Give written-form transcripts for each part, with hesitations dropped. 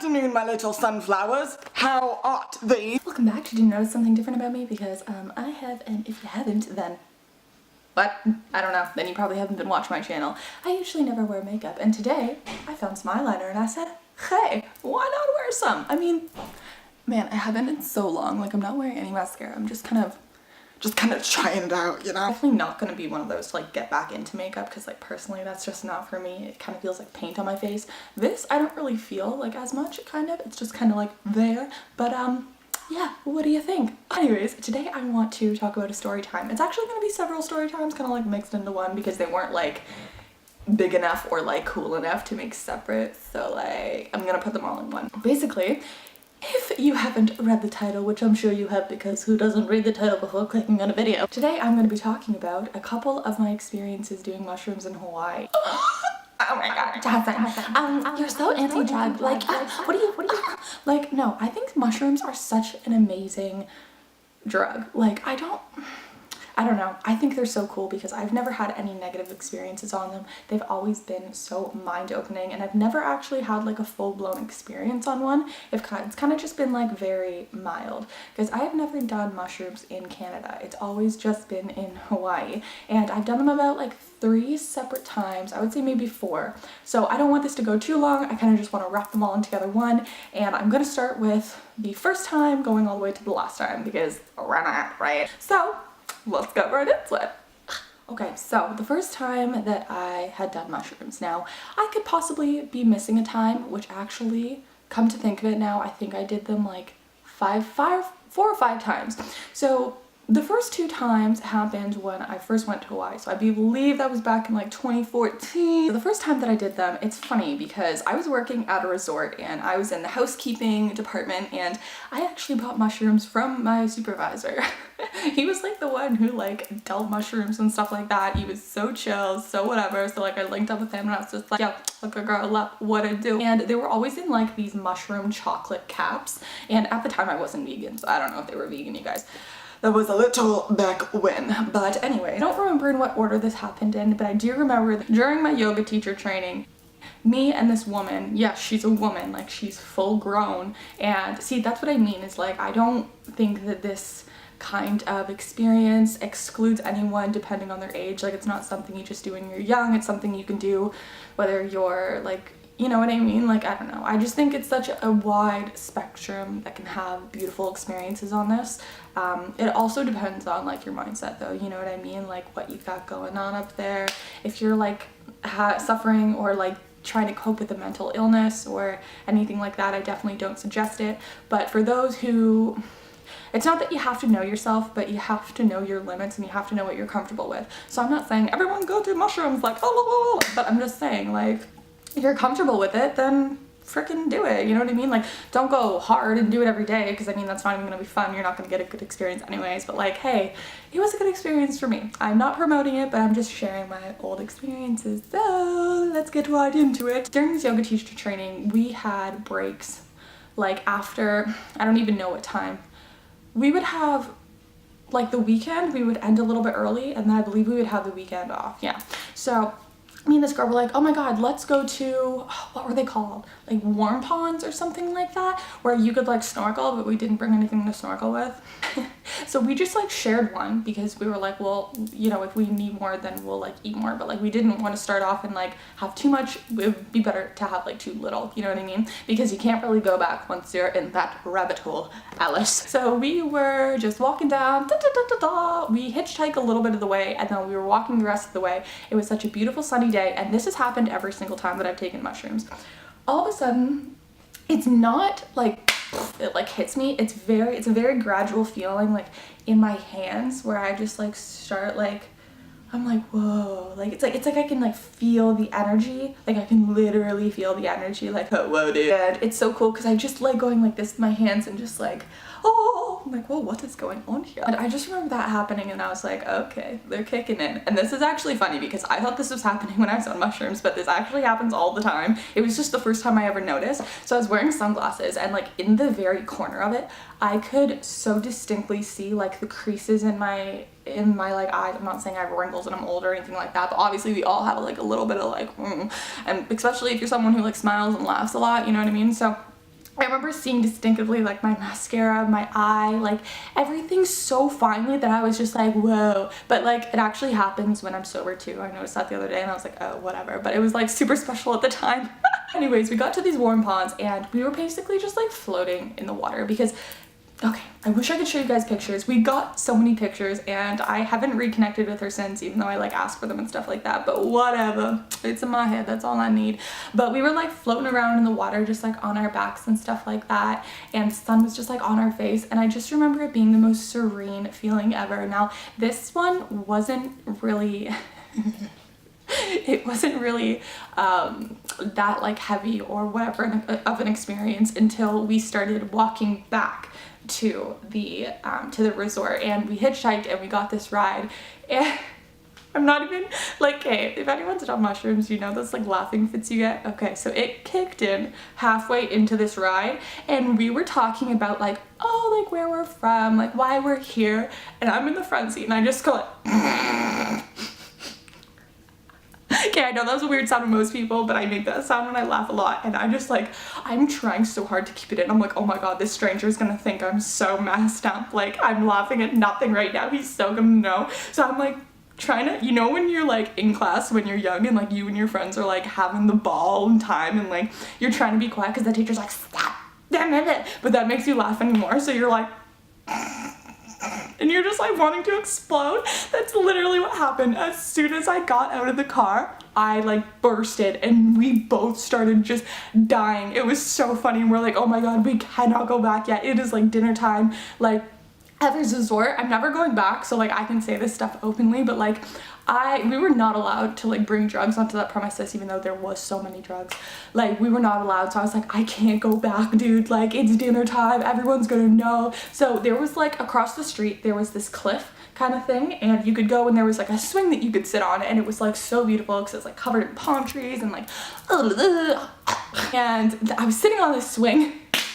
afternoon, my little sunflowers. How art thee? Welcome back. Did you notice something different about me? Because I have, and if you haven't, then what? I don't know. Then you probably haven't been watching my channel. I usually never wear makeup, and today I found some eyeliner and I said, hey, why not wear some? I mean, man, I haven't in so long. Like, I'm not wearing any mascara. I'm just kind of trying it out, you know? Definitely not gonna be one of those to like get back into makeup, because like personally that's just not for me. It kind of feels like paint on my face. This I don't really feel like as much, kind of. It's just kind of like there. But yeah, what do you think? Anyways, today I want to talk about a story time. It's actually gonna be several story times, kind of like mixed into one, because they weren't like big enough or like cool enough to make separate. So like I'm gonna put them all in one. Basically, if you haven't read the title, which I'm sure you have, because who doesn't read the title before clicking on a video? Today I'm going to be talking about a couple of my experiences doing mushrooms in Hawaii. Oh my god, Jasmine, you're so anti-drug. Like, what do you, like, no, I think mushrooms are such an amazing drug. Like, I don't know. I think they're so cool because I've never had any negative experiences on them. They've always been so mind-opening, and I've never actually had like a full-blown experience on one. It's kind of just been like very mild, because I have never done mushrooms in Canada. It's always just been in Hawaii, and I've done them about like 3 separate times. I would say maybe 4. So I don't want this to go too long. I kind of just want to wrap them all in together one, and I'm gonna start with the first time going all the way to the last time, because why not, right? So let's get right into it. Okay, so the first time that I had done mushrooms, now I could possibly be missing a time, which actually, come to think of it now, I think I did them like 4 or 5 times. So the first 2 times happened when I first went to Hawaii. So I believe that was back in like 2014. The first time that I did them, it's funny because I was working at a resort and I was in the housekeeping department, and I actually bought mushrooms from my supervisor. He was like the one who like dealt mushrooms and stuff like that. He was so chill, so whatever. So like I linked up with him and I was just like, yo, look a girl up, what I do. And they were always in like these mushroom chocolate caps. And at the time I wasn't vegan, so I don't know if they were vegan, you guys. That was a little back when. But anyway, I don't remember in what order this happened in, but I do remember that during my yoga teacher training, me and this woman, yes, she's a woman, like she's full grown. And see, that's what I mean, is like, I don't think that this kind of experience excludes anyone depending on their age. Like, it's not something you just do when you're young. It's something you can do whether you're like, you know what I mean? Like, I don't know. I just think it's such a wide spectrum that can have beautiful experiences on this. It also depends on like your mindset though, you know what I mean? Like what you've got going on up there. If you're like suffering or like trying to cope with a mental illness or anything like that, I definitely don't suggest it. But for those who, it's not that you have to know yourself, but you have to know your limits and you have to know what you're comfortable with. So I'm not saying everyone go do mushrooms, like, oh, but I'm just saying, like, if you're comfortable with it, then freaking do it, you know what I mean? Like, don't go hard and do it every day, because I mean, that's not even gonna be fun. You're not gonna get a good experience anyways. But like, hey, it was a good experience for me. I'm not promoting it, but I'm just sharing my old experiences. So let's get right into it. During this yoga teacher training, we had breaks like after, I don't even know what time. We would have like the weekend, we would end a little bit early, and then I believe we would have the weekend off. Yeah. So me and this girl were like, oh my god, let's go to, what were they called? Like warm ponds or something like that, where you could like snorkel, but we didn't bring anything to snorkel with. So we just like shared one, because we were like, well, you know, if we need more, then we'll like eat more. But like, we didn't want to start off and like have too much. It would be better to have like too little, you know what I mean? Because you can't really go back once you're in that rabbit hole, Alice. So we were just walking down, we hitchhiked a little bit of the way, and then we were walking the rest of the way. It was such a beautiful sunny day, and this has happened every single time that I've taken mushrooms. All of a sudden, it's not like it like hits me. It's a very gradual feeling like in my hands, where I just like start like, I'm like, whoa, like it's like I can like feel the energy. Like I can literally feel the energy, like, oh, whoa, dude. And it's so cool, because I just like going like this with my hands and just like, oh, I'm like, whoa, what is going on here? And I just remember that happening, and I was like, okay, they're kicking in. And this is actually funny, because I thought this was happening when I was on mushrooms, but this actually happens all the time. It was just the first time I ever noticed. So I was wearing sunglasses, and like in the very corner of it, I could so distinctly see like the creases in my like eyes. I'm not saying I have wrinkles and I'm old or anything like that, but obviously we all have like a little bit of like, and especially if you're someone who like smiles and laughs a lot, you know what I mean? So I remember seeing distinctively like my mascara, my eye, like everything so finely that I was just like, whoa. But like it actually happens when I'm sober too. I noticed that the other day and I was like, oh, whatever. But it was like super special at the time. Anyways, we got to these warm ponds and we were basically just like floating in the water because, okay, I wish I could show you guys pictures. We got so many pictures and I haven't reconnected with her since, even though I like asked for them and stuff like that, but whatever. It's in my head, that's all I need. But we were like floating around in the water, just like on our backs and stuff like that, and the sun was just like on our face, and I just remember it being the most serene feeling ever. Now, this one wasn't really it wasn't really that like heavy or whatever of an experience until we started walking back to the resort, and we hitchhiked and we got this ride. And I'm not even like, okay, if anyone's done mushrooms, you know those like laughing fits you get. Okay, so it kicked in halfway into this ride and we were talking about like, oh, like where we're from, like why we're here, and I'm in the front seat and I just go like okay, I know that was a weird sound to most people, but I make that sound when I laugh a lot, and I'm just like, I'm trying so hard to keep it in. I'm like, oh my god, this stranger is gonna think I'm so messed up. Like, I'm laughing at nothing right now. He's so gonna know. So I'm like, trying to, you know when you're like in class when you're young and like you and your friends are like having the ball and time and like you're trying to be quiet because the teacher's like, stop, but that makes you laugh anymore, so you're like and you're just like wanting to explode. That's literally what happened. As soon as I got out of the car, I like bursted and we both started just dying. It was so funny. We're like, oh my god, we cannot go back yet. It is like dinner time. Like at this resort, I'm never going back, so like I can say this stuff openly, but like we were not allowed to like bring drugs onto that premises, even though there was so many drugs. Like we were not allowed, so I was like, I can't go back, dude. Like it's dinner time, everyone's gonna know. So there was like across the street, there was this cliff kind of thing, and you could go and there was like a swing that you could sit on, and it was like so beautiful because it's like covered in palm trees and like and I was sitting on this swing.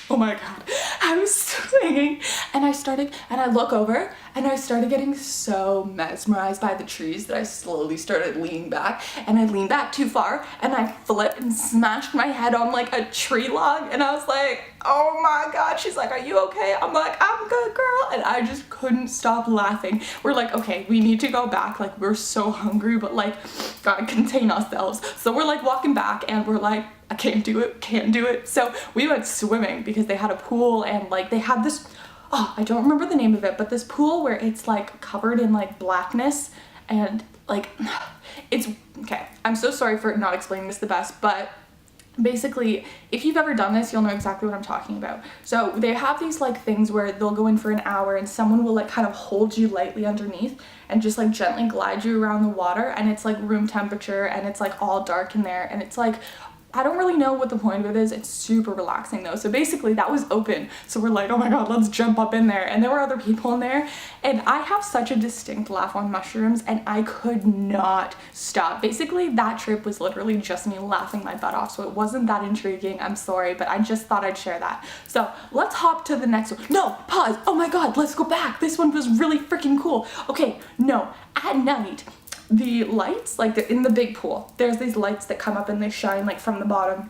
Oh my god, I was swinging and I look over and I started getting so mesmerized by the trees that I slowly started leaning back, and I leaned back too far and I flipped and smashed my head on like a tree log, and I was like, oh my god. She's like, are you okay? I'm like, I'm good, girl. And I just couldn't stop laughing. We're like, okay, we need to go back. Like we're so hungry, but like gotta contain ourselves. So we're like walking back and we're like, I can't do it. So we went swimming because they had a pool, and like they had this, oh, I don't remember the name of it, but this pool where it's like covered in like blackness, and like it's, okay, I'm so sorry for not explaining this the best, but basically if you've ever done this, you'll know exactly what I'm talking about. So they have these like things where they'll go in for an hour and someone will like kind of hold you lightly underneath and just like gently glide you around the water, and it's like room temperature and it's like all dark in there, and it's like, I don't really know what the point of it is. It's super relaxing though. So basically that was open. So we're like, oh my god, let's jump up in there. And there were other people in there. And I have such a distinct laugh on mushrooms and I could not stop. Basically that trip was literally just me laughing my butt off. So it wasn't that intriguing. I'm sorry, but I just thought I'd share that. So let's hop to the next one. No, pause. Oh my god, let's go back. This one was really freaking cool. Okay, no, at night, the lights, like in the big pool, there's these lights that come up and they shine like from the bottom,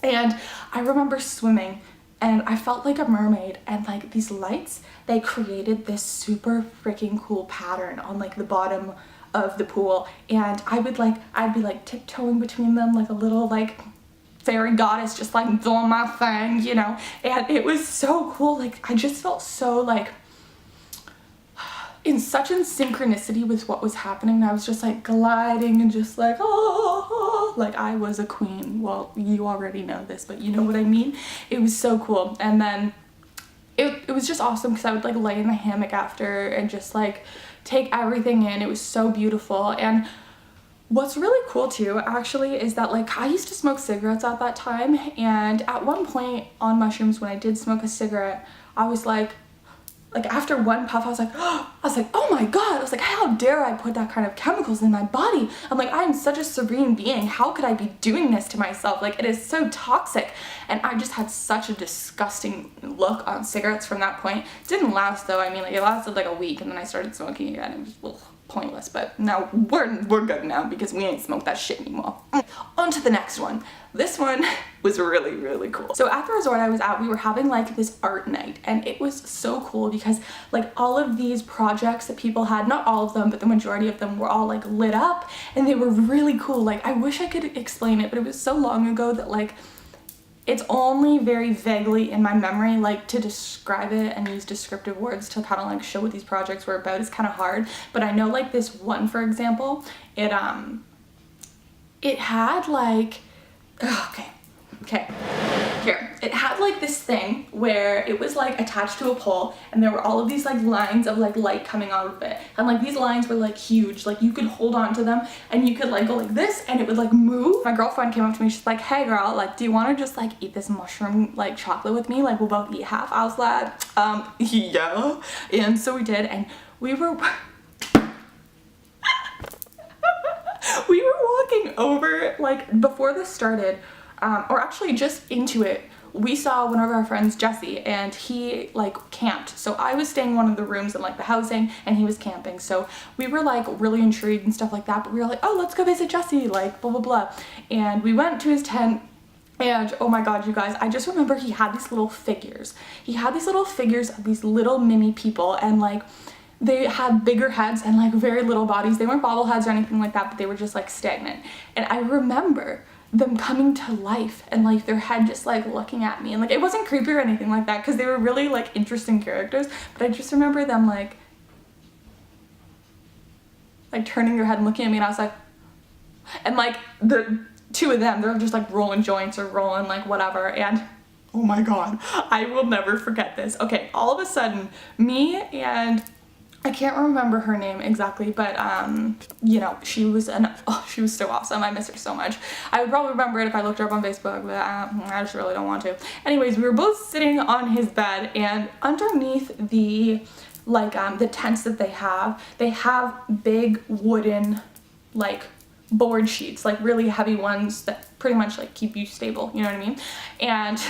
and I remember swimming and I felt like a mermaid, and like these lights, they created this super freaking cool pattern on like the bottom of the pool, and I'd be like tiptoeing between them like a little like fairy goddess, just like doing my thing, you know, and it was so cool. Like I just felt so like in such in synchronicity with what was happening. I was just like gliding and just like, oh, like I was a queen. Well, you already know this, but you know what I mean. It was so cool. And then it was just awesome because I would like lay in the hammock after and just like take everything in. It was so beautiful. And what's really cool too actually is that like I used to smoke cigarettes at that time, and at one point on mushrooms when I did smoke a cigarette, I was like after one puff I was like, oh my god, I was like, how dare I put that kind of chemicals in my body? I'm like, I am such a serene being, how could I be doing this to myself? Like it is so toxic. And I just had such a disgusting look on cigarettes from that point. It didn't last though. I mean, like it lasted like a week and then I started smoking again. It was pointless, but now we're good now because we ain't smoked that shit anymore. On to the next one. This one was really, really cool. So at the resort I was at, we were having like this art night, and it was so cool because like all of these projects that people had, not all of them, but the majority of them were all like lit up, and they were really cool. Like I wish I could explain it, but it was so long ago that like it's only very vaguely in my memory, like to describe it and use descriptive words to kind of like show what these projects were about is kind of hard. But I know like this one, for example, it had like, okay, here. It had like this thing where it was like attached to a pole, and there were all of these like lines of like light coming out of it. And like these lines were like huge, like you could hold on to them and you could like go like this and it would like move. My girlfriend came up to me, she's like, hey girl, like do you want to just like eat this mushroom like chocolate with me? Like we'll both eat half. I was like, yeah. And so we did, and we were we were walking over, like before this started, or actually just into it, we saw one of our friends, Jesse, and he like camped. So I was staying in one of the rooms in like the housing, and he was camping. So we were like really intrigued and stuff like that, but we were like, oh, let's go visit Jesse, like blah, blah, blah. And we went to his tent, and oh my god, you guys, I just remember he had these little figures. He had these little figures of these little mini people, and like they had bigger heads and like very little bodies. They weren't bobbleheads or anything like that, but they were just like stagnant. And I remember them coming to life and like their head just like looking at me, and like it wasn't creepy or anything like that because they were really like interesting characters, but I just remember them like turning their head and looking at me, and I was like, and like the two of them, they're just like rolling joints or rolling like whatever, and oh my god, I will never forget this. Okay, all of a sudden me and I can't remember her name exactly, but you know, she was so awesome. I miss her so much. I would probably remember it if I looked her up on Facebook, but I just really don't want to. Anyways, we were both sitting on his bed, and underneath the like the tents that they have big wooden like board sheets, like really heavy ones that pretty much like keep you stable, you know what I mean? And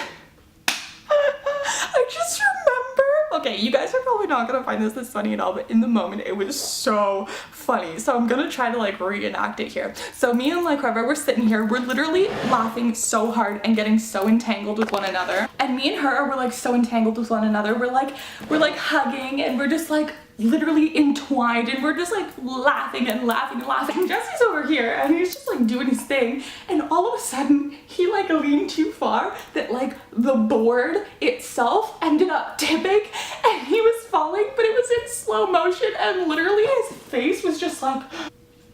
I just remember, okay, you guys are probably not gonna find this funny at all, but in the moment it was so funny. So I'm gonna try to like reenact it here. So me and like whoever, we're sitting here, we're literally laughing so hard and getting so entangled with one another. And me and her were like so entangled with one another. We're like hugging, and we're just like literally entwined, and we're just like laughing and laughing and laughing. And Jesse's over here, and he's just like doing his thing, and all of a sudden he like leaned too far that like the board itself ended up tipping, and he was falling, but it was in slow motion, and literally his face was just like,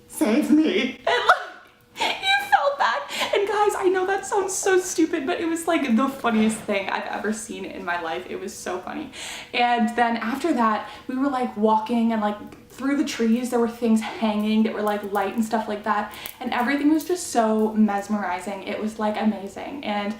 save me, and like he fell back. And guys, I know that sounds so stupid, but it was like the funniest thing I've ever seen in my life. It was so funny. And then after that, we were like walking, and like through the trees there were things hanging that were like light and stuff like that, and everything was just so mesmerizing. It was like amazing. And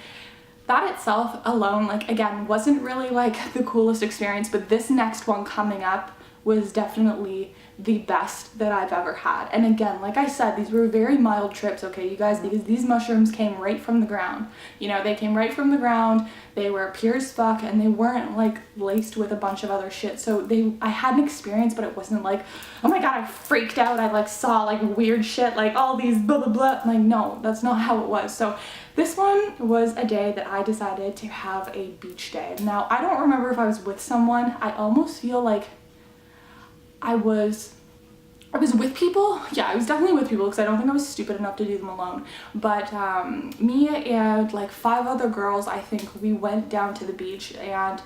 that itself alone, like again, wasn't really like the coolest experience, but this next one coming up was definitely the best that I've ever had. And again, like I said, these were very mild trips, okay, you guys, because these mushrooms came right from the ground. You know, they came right from the ground, they were pure as fuck, and they weren't like laced with a bunch of other shit. So I had an experience, but it wasn't like, oh my god, I freaked out, I like saw like weird shit, like all these blah blah blah. Like no, that's not how it was. So this one was a day that I decided to have a beach day. Now, I don't remember if I was with someone. I almost feel like I was with people. Yeah, I was definitely with people because I don't think I was stupid enough to do them alone. But me and like 5 other girls, I think, we went down to the beach, and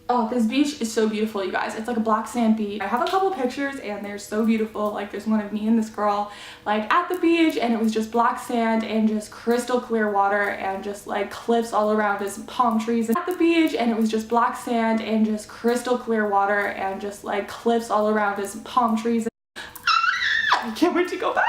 oh, this beach is so beautiful, you guys. It's like a black sand beach. I have a couple pictures and they're so beautiful. Like there's one of me and this girl like at the beach, and it was just black sand and just crystal clear water and just like cliffs all around us and palm trees at the beach, and it was just black sand and just crystal clear water and just like cliffs all around us and palm trees. I can't wait to go back.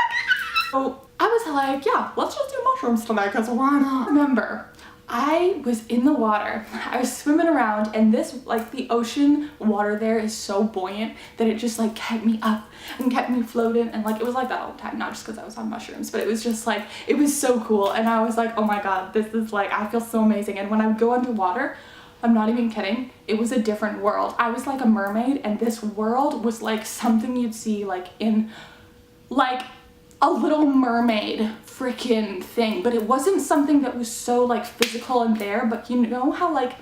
So I was like, yeah, let's just do mushrooms tonight because why not? Remember, I was in the water, I was swimming around, and this, like the ocean water there is so buoyant that it just like kept me up and kept me floating, and like it was like that all the time, not just because I was on mushrooms, but it was just like, it was so cool. And I was like, oh my god, this is like, I feel so amazing. And when I would go underwater, I'm not even kidding, it was a different world. I was like a mermaid, and this world was like something you'd see like in like a Little Mermaid freaking thing, but it wasn't something that was so like physical and there, but you know how like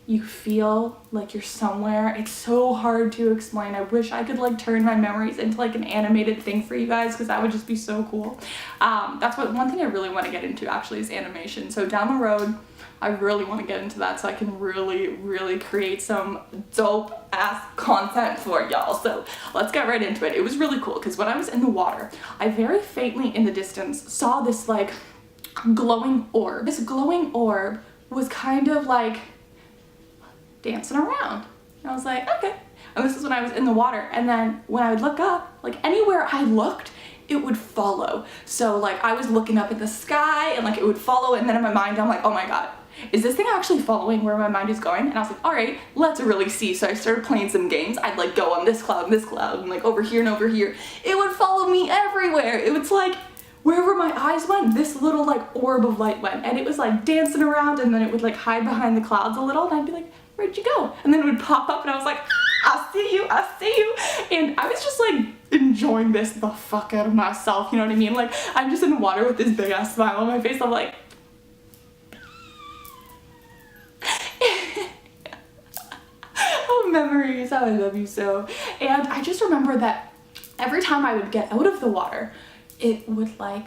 you feel like you're somewhere? It's so hard to explain. I wish I could like turn my memories into like an animated thing for you guys, because that would just be so cool. That's one thing I really want to get into actually is animation. So down the road, I really want to get into that so I can really create some dope ass content for y'all. So let's get right into it. It was really cool because when I was in the water, I very faintly in the distance saw this like glowing orb. This glowing orb was kind of like dancing around. And I was like, okay. And this is when I was in the water. And then when I would look up, like anywhere I looked, it would follow. So like I was looking up at the sky and like it would follow, and then in my mind I'm like, oh my god, is this thing actually following where my mind is going? And I was like, all right, let's really see. So I started playing some games. I'd like go on this cloud, and like over here and over here. It would follow me everywhere. It was like wherever my eyes went, this little like orb of light went, and it was like dancing around, and then it would like hide behind the clouds a little, and I'd be like, where'd you go? And then it would pop up and I was like, I see you, I see you. And I was just like enjoying this the fuck out of myself, you know what I mean? Like I'm just in the water with this big ass smile on my face. I'm like, oh memories, how I love you so. And I just remember that every time I would get out of the water, it would like,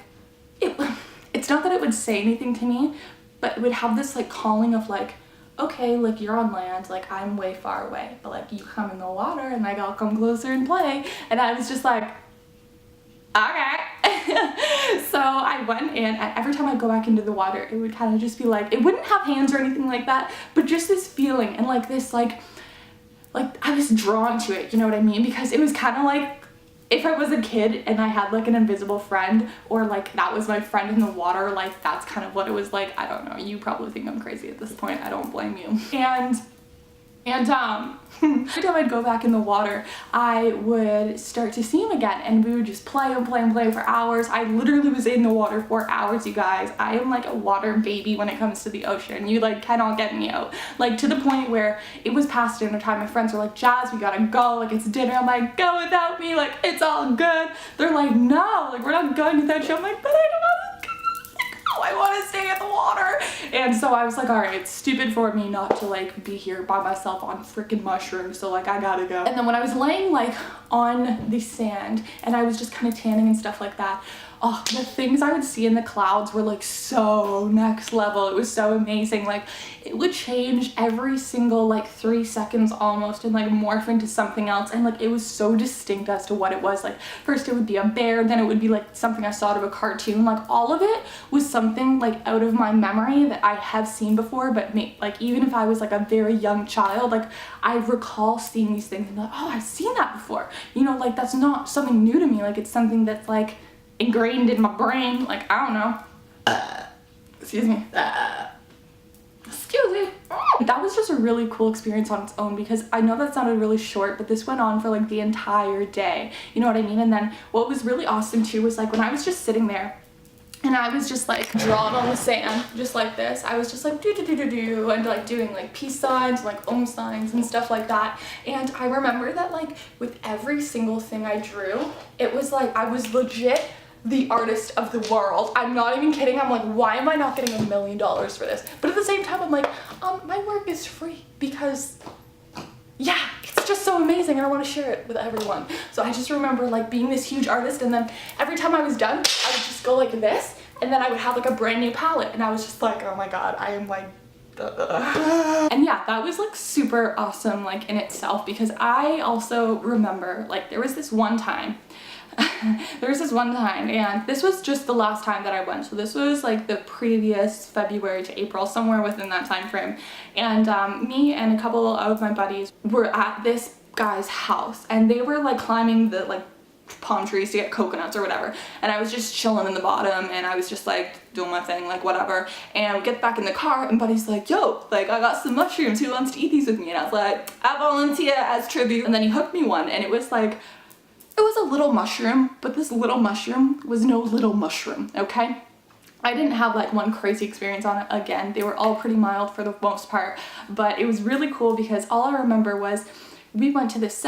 it's not that it would say anything to me, but it would have this like calling of like, okay, like you're on land, like I'm way far away, but like you come in the water and like I'll come closer and play. And I was just like, okay. So I went in, and every time I go back into the water, it would kind of just be like, it wouldn't have hands or anything like that, but just this feeling and like this like I was drawn to it, you know what I mean? Because it was kind of like if I was a kid and I had like an invisible friend, or like that was my friend in the water, like that's kind of what it was like. I don't know, you probably think I'm crazy at this point, I don't blame you. And every time I'd go back in the water, I would start to see him again, and we would just play and play and play for hours. I literally was in the water for hours, you guys. I am like a water baby when it comes to the ocean. You like cannot get me out. Like to the point where it was past dinner time. My friends were like, Jazz, we gotta go, like it's dinner. I'm like, go without me, like it's all good. They're like, no, like we're not going without you. I'm like, but I don't want to go. I want to stay in the water. And so I was like, all right, it's stupid for me not to like be here by myself on freaking mushrooms, so like I gotta go. And then when I was laying like on the sand and I was just kind of tanning and stuff like that, oh, the things I would see in the clouds were like so next level. It was so amazing. Like it would change every single like 3 seconds almost and like morph into something else, and like it was so distinct as to what it was. Like first it would be a bear, then it would be like something I saw out of a cartoon. Like all of it was something like out of my memory that I have seen before, but like even if I was like a very young child, like I recall seeing these things and be like, oh, I've seen that before, you know, like that's not something new to me. Like it's something that's like ingrained in my brain. Like I don't know, excuse me, excuse me. That was just a really cool experience on its own, because I know that sounded really short, but this went on for like the entire day, you know what I mean? And then what was really awesome too was like when I was just sitting there and I was just like drawn on the sand just like this, I was just like do do do do do, and like doing like peace signs, like signs and stuff like that. And I remember that like with every single thing I drew, it was like I was legit the artist of the world. I'm not even kidding. I'm like, why am I not getting $1 million for this? But at the same time, I'm like, my work is free because yeah, it's just so amazing and I want to share it with everyone. So I just remember like being this huge artist, and then every time I was done, I would just go like this, and then I would have like a brand new palette, and I was just like, oh my god, I am like and yeah, that was like super awesome like in itself, because I also remember like there was this one time and this was just the last time that I went, so this was like the previous February to April, somewhere within that time frame. And me and a couple of my buddies were at this guy's house, and they were like climbing the like palm trees to get coconuts or whatever, and I was just chilling in the bottom, and I was just like doing my thing, like whatever. And we get back in the car, and buddy's like, yo, like I got some mushrooms, who wants to eat these with me? And I was like, I volunteer as tribute. And then he hooked me one, and it was like, it was a little mushroom, but this little mushroom was no little mushroom, okay? I didn't have like one crazy experience on it. Again, they were all pretty mild for the most part, but it was really cool because all I remember was we went to this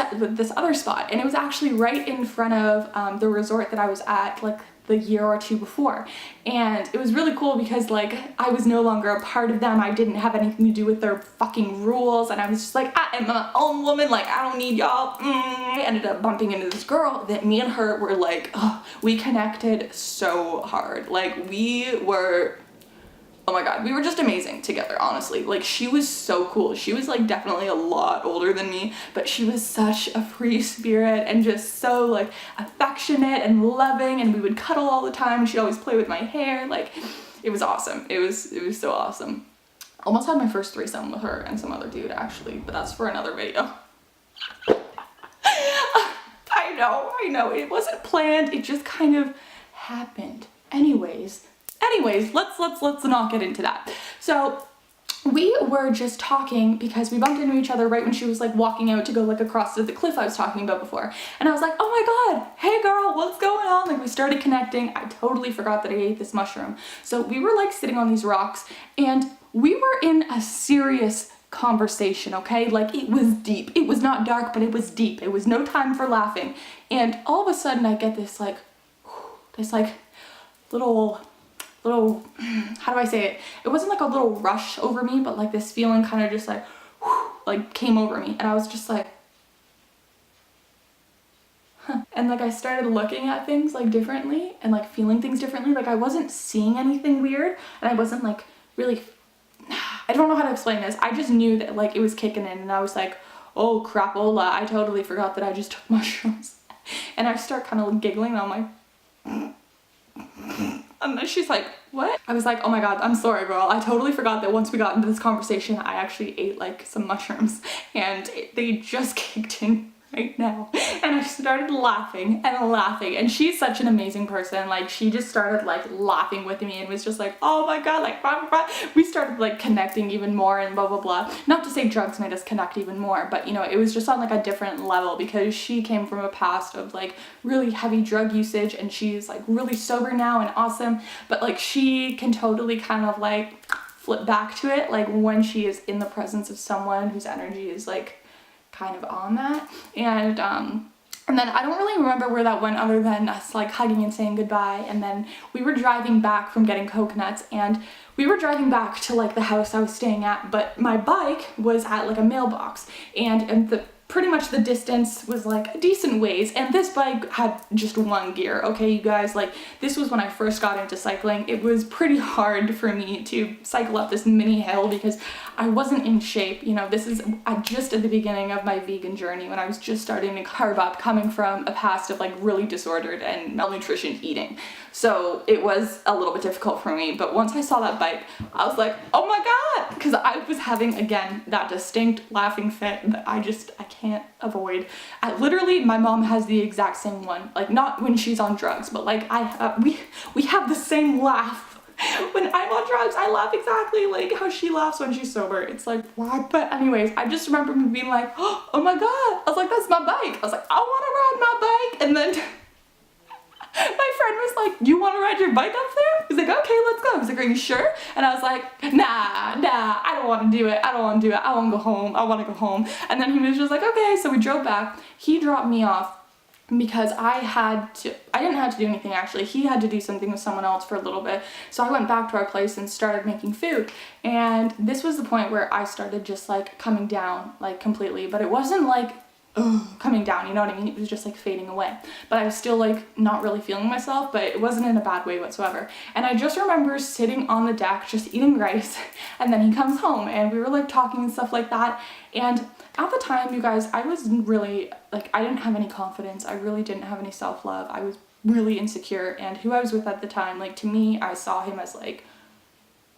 other spot, and it was actually right in front of the resort that I was at, like the year or two before. And it was really cool because like I was no longer a part of them. I didn't have anything to do with their fucking rules, and I was just like, I am my own woman, like I don't need y'all. I ended up bumping into this girl that me and her were like, oh, we connected so hard. Like we were, oh my god, we were just amazing together, honestly. Like she was so cool. She was like definitely a lot older than me, but she was such a free spirit and just so like affectionate and loving, and we would cuddle all the time. She'd always play with my hair. Like it was awesome. It was so awesome. Almost had my first threesome with her and some other dude actually, but that's for another video. I know, it wasn't planned, it just kind of happened. Anyways, let's not get into that. So we were just talking because we bumped into each other right when she was like walking out to go like across to the cliff I was talking about before. And I was like, oh my god, hey girl, what's going on? Like we started connecting. I totally forgot that I ate this mushroom. So we were like sitting on these rocks and we were in a serious conversation, okay? Like it was deep. It was not dark, but it was deep. It was no time for laughing. And all of a sudden I get this like little, how do I say it? It wasn't like a little rush over me, but like this feeling kind of just like came over me. And I was just like, huh. And like I started looking at things like differently and like feeling things differently. Like I wasn't seeing anything weird and I wasn't like really, I don't know how to explain this. I just knew that like it was kicking in and I was like, oh crapola, I totally forgot that I just took mushrooms. And I start kind of giggling and I'm like, and then she's like, what? I was like, oh my god, I'm sorry girl. I totally forgot that once we got into this conversation, I actually ate like some mushrooms and they just kicked in right now. And I started laughing and she's such an amazing person. Like she just started like laughing with me and was just like, oh my god, like blah, blah, blah. We started like connecting even more and blah blah blah. Not to say drugs made us connect even more, but you know, it was just on like a different level because she came from a past of like really heavy drug usage and she's like really sober now and awesome, but like she can totally kind of like flip back to it like when she is in the presence of someone whose energy is like kind of on that. And then I don't really remember where that went other than us like hugging and saying goodbye. And then we were driving back from getting coconuts and we were driving back to like the house I was staying at, but my bike was at like a mailbox and pretty much the distance was like a decent ways, and this bike had just one gear, okay you guys? Like this was when I first got into cycling. It was pretty hard for me to cycle up this mini hill because I wasn't in shape. You know, this is just at the beginning of my vegan journey when I was just starting to carve up, coming from a past of like really disordered and malnutrition eating. So it was a little bit difficult for me, but once I saw that bike, I was like, oh my god, because I was having, again, that distinct laughing fit that I can't avoid. Literally, my mom has the exact same one, like not when she's on drugs, but like we have the same laugh. When I'm on drugs, I laugh exactly like how she laughs when she's sober. It's like, what? But anyways, I just remember me being like, oh my god, I was like, that's my bike. I was like, I want to ride my bike, and then my friend was like, you want to ride your bike up there? He's like, okay, let's go. He's like, are you sure? And I was like, nah, I don't want to do it. I want to go home. I want to go home. And then he was just like, okay. So we drove back. He dropped me off because I didn't have to do anything actually. He had to do something with someone else for a little bit. So I went back to our place and started making food. And this was the point where I started just like coming down like completely, but it wasn't like coming down, you know what I mean? It was just like fading away, but I was still like not really feeling myself, but it wasn't in a bad way whatsoever. And I just remember sitting on the deck just eating rice, and then he comes home and we were like talking and stuff like that. And at the time, you guys, I was really like, I didn't have any confidence. I really didn't have any self-love. I was really insecure, and who I was with at the time, like to me, I saw him as like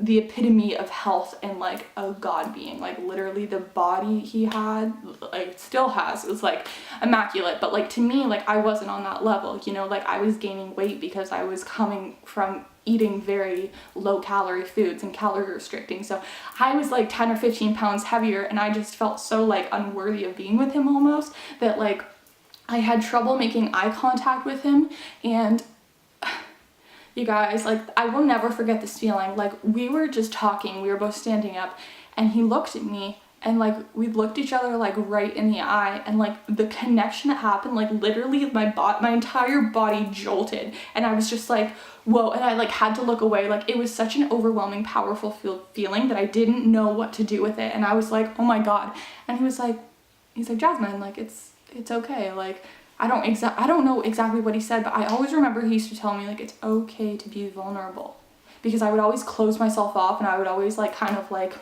the epitome of health and like a god being. Like literally the body he had, like still has, was like immaculate, but like to me, like I wasn't on that level, you know? Like I was gaining weight because I was coming from eating very low calorie foods and calorie restricting. So I was like 10 or 15 pounds heavier, and I just felt so like unworthy of being with him almost, that like I had trouble making eye contact with him. And you guys, like, I will never forget this feeling. Like, we were just talking, we were both standing up, and he looked at me, and like we looked each other like right in the eye, and like the connection that happened, like literally my entire body jolted, and I was just like, whoa. And I like had to look away. Like it was such an overwhelming, powerful feeling that I didn't know what to do with it. And I was like, oh my God. And he's like, Jasmine, like it's okay. Like I don't know exactly what he said, but I always remember he used to tell me like it's okay to be vulnerable, because I would always close myself off, and I would always like kind of like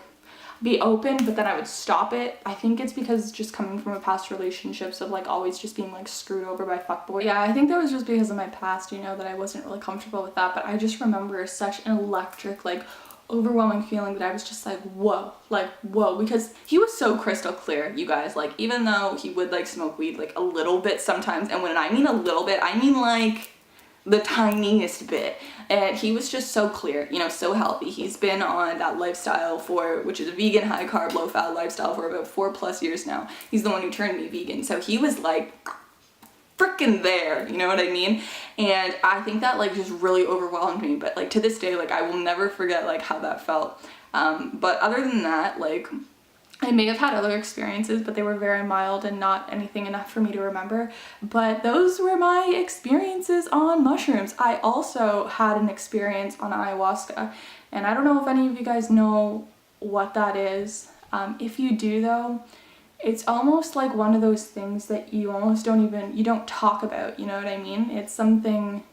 be open, but then I would stop it. I think it's because just coming from a past relationships of like always just being like screwed over by fuckboy. Yeah, I think that was just because of my past, you know, that I wasn't really comfortable with that. But I just remember such an electric, like overwhelming feeling that I was just like, whoa, because he was so crystal clear, you guys. Like even though he would like smoke weed like a little bit sometimes, and when I mean a little bit, I mean like the tiniest bit, and he was just so clear, you know, so healthy. He's been on that lifestyle which is a vegan, high carb, low fat lifestyle for about 4+ years now. He's the one who turned me vegan, so he was like freaking there, you know what I mean? And I think that like just really overwhelmed me, but like to this day, like I will never forget like how that felt. But other than that, like I may have had other experiences, but they were very mild and not anything enough for me to remember. But those were my experiences on mushrooms. I also had an experience on ayahuasca, and I don't know if any of you guys know what that is. If you do though, it's almost like one of those things that you almost you don't talk about, you know what I mean? It's something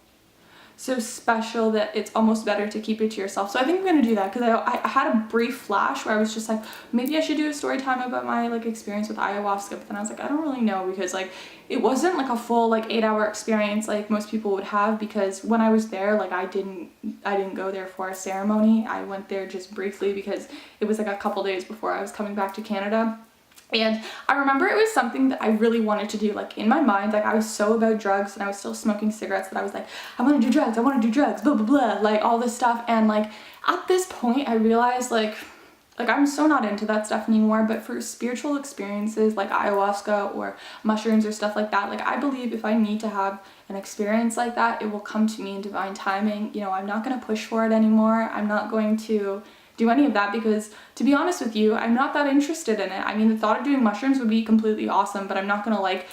so special that it's almost better to keep it to yourself. So I think I'm gonna do that, because I had a brief flash where I was just like, maybe I should do a story time about my like experience with ayahuasca, but then I was like, I don't really know, because like it wasn't like a full like 8-hour experience like most people would have, because when I was there, like I didn't go there for a ceremony. I went there just briefly because it was like a couple days before I was coming back to Canada. And I remember it was something that I really wanted to do. Like in my mind, like I was so about drugs, and I was still smoking cigarettes, that I was like, I want to do drugs, blah, blah, blah, like all this stuff. And like at this point I realized like I'm so not into that stuff anymore. But for spiritual experiences like ayahuasca or mushrooms or stuff like that, like I believe if I need to have an experience like that, it will come to me in divine timing. You know, I'm not going to push for it anymore. I'm not going to do any of that, because to be honest with you, I'm not that interested in it. I mean, the thought of doing mushrooms would be completely awesome, but I'm not gonna like,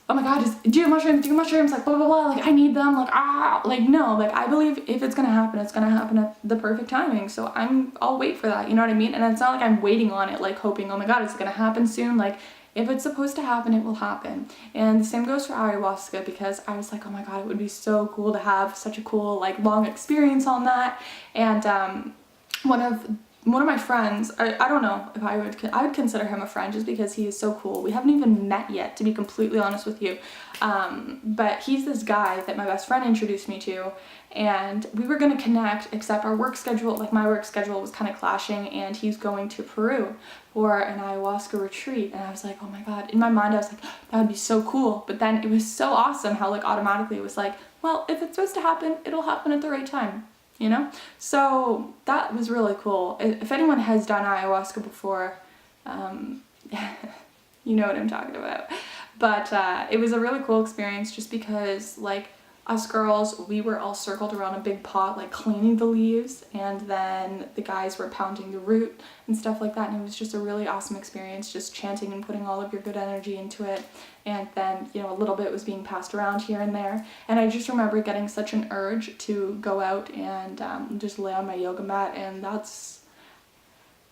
oh my God, just do mushrooms, like blah, blah, blah, like I need them, like no, like I believe if it's gonna happen, it's gonna happen at the perfect timing. So I'll wait for that, you know what I mean? And it's not like I'm waiting on it, like hoping, oh my God, it's gonna happen soon. Like if it's supposed to happen, it will happen. And the same goes for ayahuasca, because I was like, oh my God, it would be so cool to have such a cool, like long experience on that. And one of my friends, I don't know if I would consider him a friend, just because he is so cool. We haven't even met yet, to be completely honest with you. But he's this guy that my best friend introduced me to, and we were gonna connect, except our work schedule, like my work schedule was kind of clashing, and he's going to Peru for an ayahuasca retreat. And I was like, oh my God, in my mind I was like, that would be so cool. But then it was so awesome how like automatically it was like, well, if it's supposed to happen, it'll happen at the right time. You know? So that was really cool. If anyone has done ayahuasca before, you know what I'm talking about. But it was a really cool experience, just because like us girls, we were all circled around a big pot, like cleaning the leaves, and then the guys were pounding the root and stuff like that. And it was just a really awesome experience, just chanting and putting all of your good energy into it. And then, you know, a little bit was being passed around here and there. And I just remember getting such an urge to go out and just lay on my yoga mat, and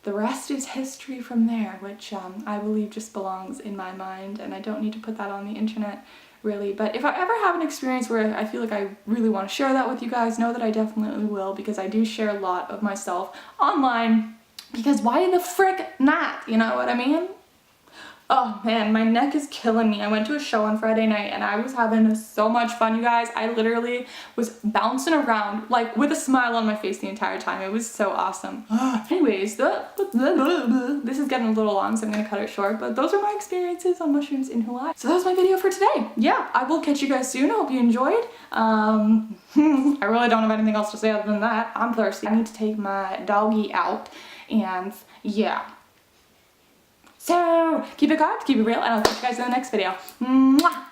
the rest is history from there, which I believe just belongs in my mind, and I don't need to put that on the internet, really. But if I ever have an experience where I feel like I really want to share that with you guys, know that I definitely will, because I do share a lot of myself online, because why the frick not, you know what I mean? Oh man, my neck is killing me. I went to a show on Friday night and I was having so much fun, you guys. I literally was bouncing around like with a smile on my face the entire time. It was so awesome. Anyways, this is getting a little long, so I'm gonna cut it short, but those are my experiences on mushrooms in Hawaii. So that was my video for today. Yeah, I will catch you guys soon. I hope you enjoyed. I really don't have anything else to say other than that. I'm thirsty. I need to take my doggy out, and yeah. So, keep it carved, keep it real, and I'll catch you guys in the next video. Mwah!